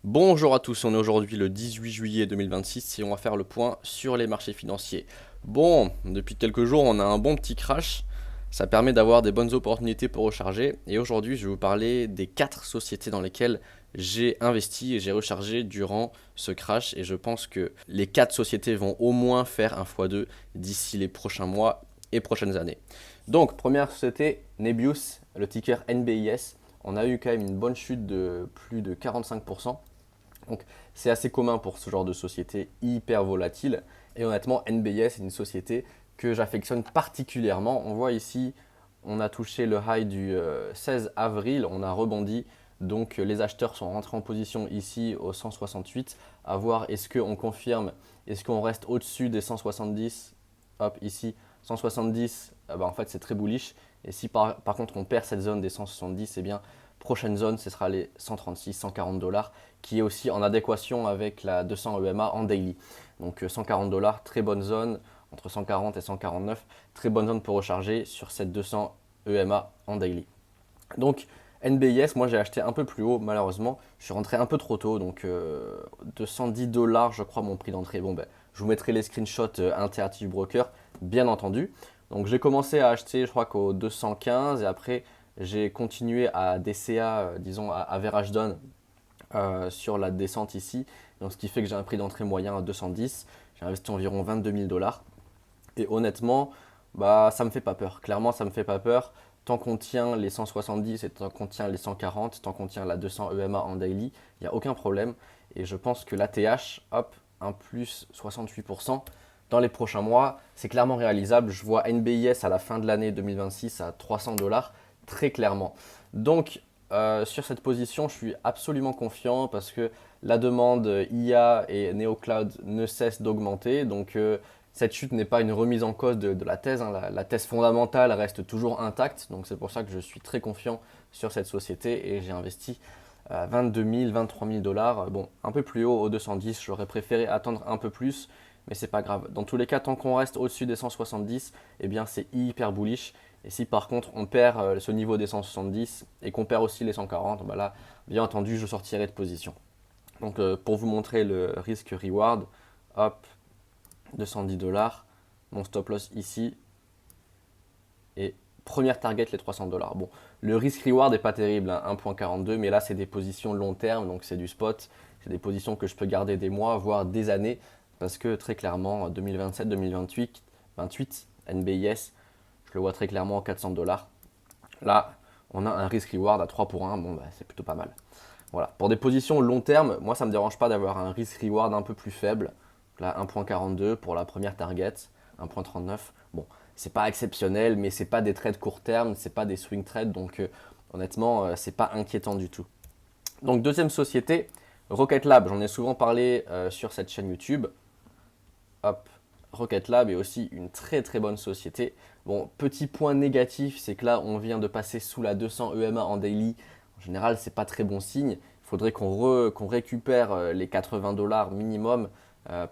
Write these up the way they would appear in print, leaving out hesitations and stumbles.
Bonjour à tous, on est aujourd'hui le 18 juillet 2026 et on va faire le point sur les marchés financiers. Bon, depuis quelques jours, on a un bon petit crash. Ça permet d'avoir des bonnes opportunités pour recharger. Et aujourd'hui, je vais vous parler des 4 sociétés dans lesquelles j'ai investi et j'ai rechargé durant ce crash. Et je pense que les 4 sociétés vont au moins faire un x2 d'ici les prochains mois et prochaines années. Donc, première société, Nebius, le ticker NBIS. On a eu quand même une bonne chute de plus de 45%. Donc c'est assez commun pour ce genre de société hyper volatile. Et honnêtement, NBS est une société que j'affectionne particulièrement. On voit ici, on a touché le high du 16 avril, on a rebondi. Donc les acheteurs sont rentrés en position ici au 168. À voir, est-ce qu'on confirme, est-ce qu'on reste au-dessus des 170. Hop, ici, 170, en fait c'est très bullish. Et si par contre on perd cette zone des 170, eh bien prochaine zone, ce sera les 136, 140 dollars, qui est aussi en adéquation avec la 200 EMA en daily. Donc 140 dollars, très bonne zone, entre 140 et 149, très bonne zone pour recharger sur cette 200 EMA en daily. Donc NBIS, moi j'ai acheté un peu plus haut, malheureusement, je suis rentré un peu trop tôt, donc 210 dollars, je crois, mon prix d'entrée. Bon, ben, je vous mettrai les screenshots Interactive Broker, bien entendu. Donc j'ai commencé à acheter, je crois qu'au 215, et après j'ai continué à DCA, disons à average down sur la descente ici. Donc, ce qui fait que j'ai un prix d'entrée moyen à 210. J'ai investi environ 22 000 dollars. Et honnêtement, ça me fait pas peur. Clairement, ça me fait pas peur. Tant qu'on tient les 170 et tant qu'on tient les 140, tant qu'on tient la 200 EMA en daily, il n'y a aucun problème. Et je pense que l'ATH, hop, un plus 68% dans les prochains mois, c'est clairement réalisable. Je vois NBIS à la fin de l'année 2026 à 300 dollars, très clairement. Donc, sur cette position, je suis absolument confiant parce que la demande IA et NeoCloud ne cesse d'augmenter. Donc, cette chute n'est pas une remise en cause de la thèse, hein. La thèse fondamentale reste toujours intacte. Donc, c'est pour ça que je suis très confiant sur cette société et j'ai investi 22 000, 23 000 dollars. Bon, un peu plus haut au 210, j'aurais préféré attendre un peu plus, mais c'est pas grave. Dans tous les cas, tant qu'on reste au-dessus des 170, eh bien c'est hyper bullish. Et si par contre on perd ce niveau des 170 et qu'on perd aussi les 140, là, bien entendu, je sortirai de position. Donc pour vous montrer le risque reward, hop, 210 dollars, mon stop loss ici, et première target les 300 dollars. Bon, le risk reward n'est pas terrible, hein, 1.42, mais là c'est des positions long terme, donc c'est du spot, c'est des positions que je peux garder des mois, voire des années, parce que très clairement 2027, 2028, 28, NBIS, je le vois très clairement 400 dollars. Là, on a un risk reward à 3 pour 1, bon c'est plutôt pas mal. Voilà. Pour des positions long terme, moi ça ne me dérange pas d'avoir un risk reward un peu plus faible. Là, 1.42 pour la première target, 1.39. Bon, c'est pas exceptionnel, mais c'est pas des trades court terme, c'est pas des swing trades, donc honnêtement, c'est pas inquiétant du tout. Donc deuxième société, Rocket Lab. J'en ai souvent parlé sur cette chaîne YouTube. Hop, Rocket Lab est aussi une très très bonne société. Bon, petit point négatif, c'est que là, on vient de passer sous la 200 EMA en daily. En général, c'est pas très bon signe. Il faudrait qu'on récupère les 80 dollars minimum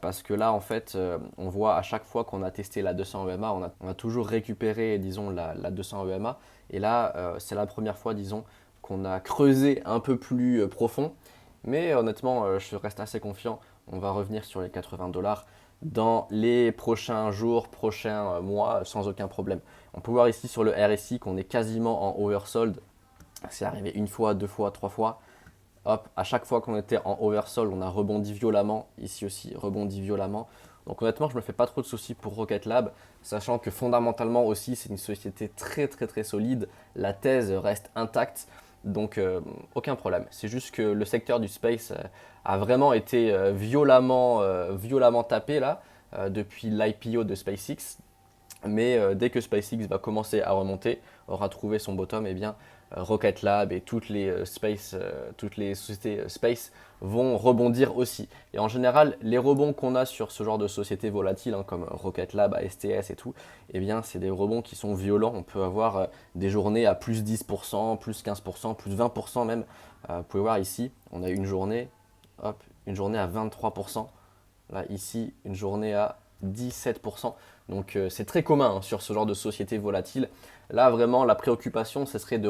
parce que là, en fait, on voit à chaque fois qu'on a testé la 200 EMA, on a toujours récupéré, disons, la 200 EMA. Et là, c'est la première fois, disons, qu'on a creusé un peu plus profond. Mais honnêtement, je reste assez confiant. On va revenir sur les 80 dollars dans les prochains jours, prochains mois, sans aucun problème. On peut voir ici sur le RSI qu'on est quasiment en oversold. C'est arrivé une fois, deux fois, trois fois. Hop, à chaque fois qu'on était en oversold, on a rebondi violemment. Ici aussi, rebondi violemment. Donc honnêtement, je ne me fais pas trop de soucis pour Rocket Lab, sachant que fondamentalement aussi, c'est une société très très très solide. La thèse reste intacte. Donc aucun problème. C'est juste que le secteur du space a vraiment été violemment tapé là depuis l'IPO de SpaceX. Mais dès que SpaceX va commencer à remonter, aura trouvé son bottom, eh bien Rocket Lab et toutes les sociétés space vont rebondir aussi. Et en général, les rebonds qu'on a sur ce genre de sociétés volatiles, hein, comme Rocket Lab, ASTS et tout, eh bien c'est des rebonds qui sont violents. On peut avoir des journées à plus 10%, plus 15%, plus 20% même. Vous pouvez voir ici, on a une journée, hop, une journée à 23%. Là, ici, une journée à 17%. Donc c'est très commun hein, sur ce genre de société volatile. Là vraiment la préoccupation ce serait de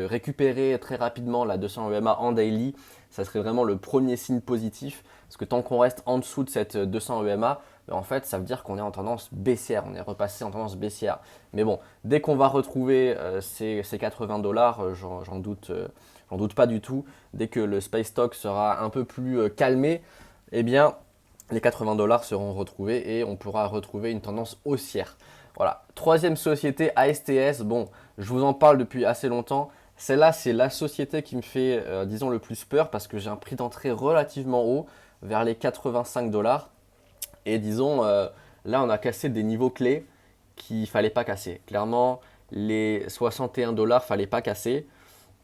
récupérer très rapidement la 200 EMA en daily. Ça serait vraiment le premier signe positif parce que tant qu'on reste en dessous de cette 200 EMA, en fait ça veut dire qu'on est en tendance baissière, on est repassé en tendance baissière. Mais bon, dès qu'on va retrouver ces 80 dollars, j'en doute pas du tout, dès que le Space Stock sera un peu plus calmé, eh bien les 80 dollars seront retrouvés et on pourra retrouver une tendance haussière. Voilà. Troisième société, ASTS. Bon, je vous en parle depuis assez longtemps. Celle-là, c'est la société qui me fait, disons, le plus peur parce que j'ai un prix d'entrée relativement haut, vers les 85 dollars. Et disons, là, on a cassé des niveaux clés qu'il ne fallait pas casser. Clairement, les 61 dollars, fallait pas casser.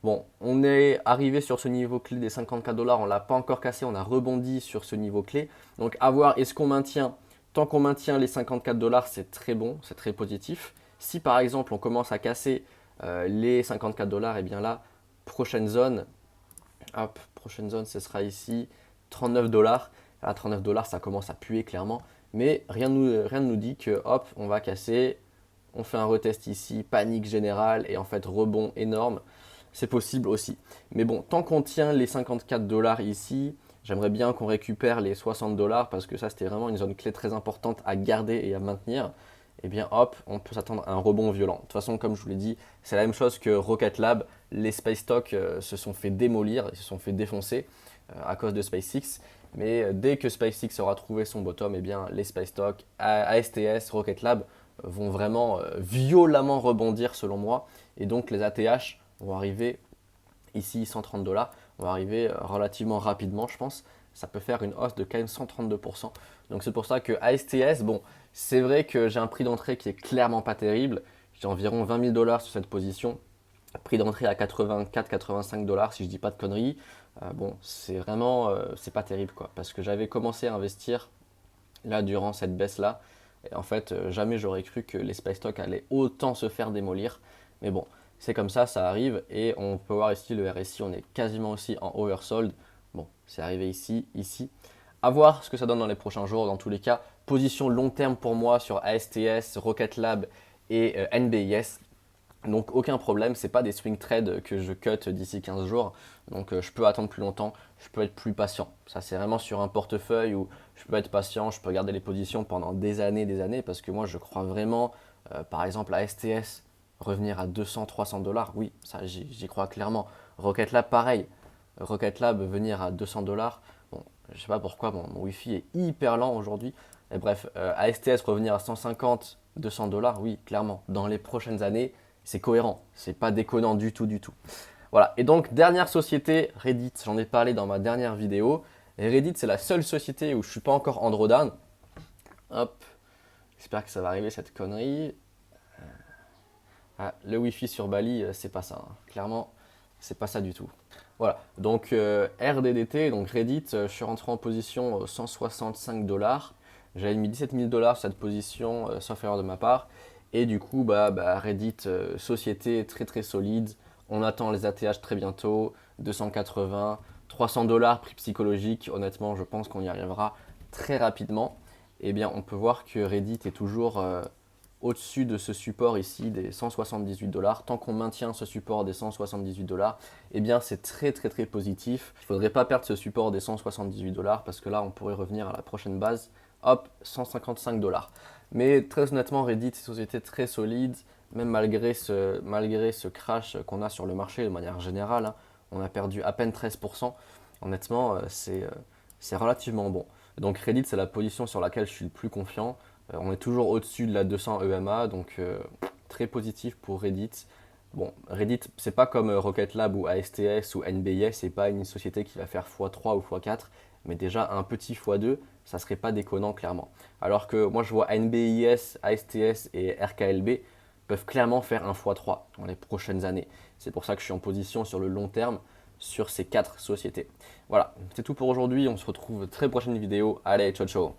Bon, on est arrivé sur ce niveau clé des 54 dollars, on ne l'a pas encore cassé, on a rebondi sur ce niveau clé. Donc à voir, est-ce qu'on maintient, tant qu'on maintient les 54 dollars, c'est très bon, c'est très positif. Si par exemple on commence à casser les 54 dollars, et bien là, prochaine zone, hop, prochaine zone, ce sera ici, 39 dollars. À 39 dollars, ça commence à puer clairement, mais rien ne nous dit que hop, on va casser, on fait un retest ici, panique générale et en fait rebond énorme. C'est possible aussi. Mais bon, tant qu'on tient les 54 dollars ici, j'aimerais bien qu'on récupère les 60 dollars parce que ça, c'était vraiment une zone clé très importante à garder et à maintenir. Et bien hop, on peut s'attendre à un rebond violent. De toute façon, comme je vous l'ai dit, c'est la même chose que Rocket Lab. Les Space Stock se sont fait démolir, ils se sont fait défoncer à cause de SpaceX. Mais dès que SpaceX aura trouvé son bottom, et bien les Space Stock, ASTS, Rocket Lab vont vraiment violemment rebondir selon moi. Et donc les ATH vont arriver ici 130 dollars, on va arriver relativement rapidement je pense. Ça peut faire une hausse de quand même 132%. Donc c'est pour ça que ASTS, bon, c'est vrai que j'ai un prix d'entrée qui est clairement pas terrible. J'ai environ 20 000 dollars sur cette position. Prix d'entrée à 84-85 dollars si je dis pas de conneries. Bon, c'est vraiment, c'est pas terrible quoi. Parce que j'avais commencé à investir là durant cette baisse là. Et en fait, jamais j'aurais cru que les Space Stock allaient autant se faire démolir. Mais bon, c'est comme ça arrive. Et on peut voir ici le RSI, on est quasiment aussi en oversold. Bon, c'est arrivé ici, ici. À voir ce que ça donne dans les prochains jours. Dans tous les cas, position long terme pour moi sur ASTS, Rocket Lab et NBIS. Donc aucun problème, ce n'est pas des swing trades que je cut d'ici 15 jours. Donc je peux attendre plus longtemps, je peux être plus patient. Ça c'est vraiment sur un portefeuille où je peux être patient, je peux garder les positions pendant des années parce que moi je crois vraiment, par exemple à STS, revenir à 200-300 dollars. Oui, ça j'y crois clairement. Rocket Lab pareil. Rocket Lab venir à 200 dollars. Bon, je sais pas pourquoi mon Wi-Fi est hyper lent aujourd'hui. Et bref, ASTS revenir à 150, 200 dollars, oui, clairement. Dans les prochaines années, c'est cohérent, c'est pas déconnant du tout, du tout. Voilà, et donc dernière société, Reddit, j'en ai parlé dans ma dernière vidéo. Et Reddit, c'est la seule société où je suis pas encore en drawdown. Hop, j'espère que ça va arriver cette connerie. Ah, le Wi-Fi sur Bali, c'est pas ça, hein. Clairement, c'est pas ça du tout. Voilà, donc RDDT, donc Reddit, je suis rentré en position 165 dollars. J'avais mis 17 000 dollars sur cette position, sauf erreur de ma part. Et du coup, Reddit, société très très solide. On attend les ATH très bientôt, 280, 300 dollars prix psychologique. Honnêtement, je pense qu'on y arrivera très rapidement. Eh bien, on peut voir que Reddit est toujours au-dessus de ce support ici des 178 dollars. Tant qu'on maintient ce support des 178 dollars, eh bien, c'est très très très positif. Il ne faudrait pas perdre ce support des 178 dollars parce que là, on pourrait revenir à la prochaine base. Hop, 155 dollars. Mais très honnêtement, Reddit, c'est une société très solide, même malgré ce crash qu'on a sur le marché de manière générale. Hein, on a perdu à peine 13%. Honnêtement, c'est relativement bon. Donc Reddit, c'est la position sur laquelle je suis le plus confiant. On est toujours au-dessus de la 200 EMA, donc très positif pour Reddit. Bon, Reddit, c'est pas comme Rocket Lab ou ASTS ou NBIS, c'est pas une société qui va faire x3 ou x4, mais déjà un petit x2, ça serait pas déconnant clairement. Alors que moi je vois NBIS, ASTS et RKLB peuvent clairement faire un x3 dans les prochaines années. C'est pour ça que je suis en position sur le long terme sur ces 4 sociétés. Voilà, c'est tout pour aujourd'hui, on se retrouve très prochaine vidéo. Allez, ciao ciao.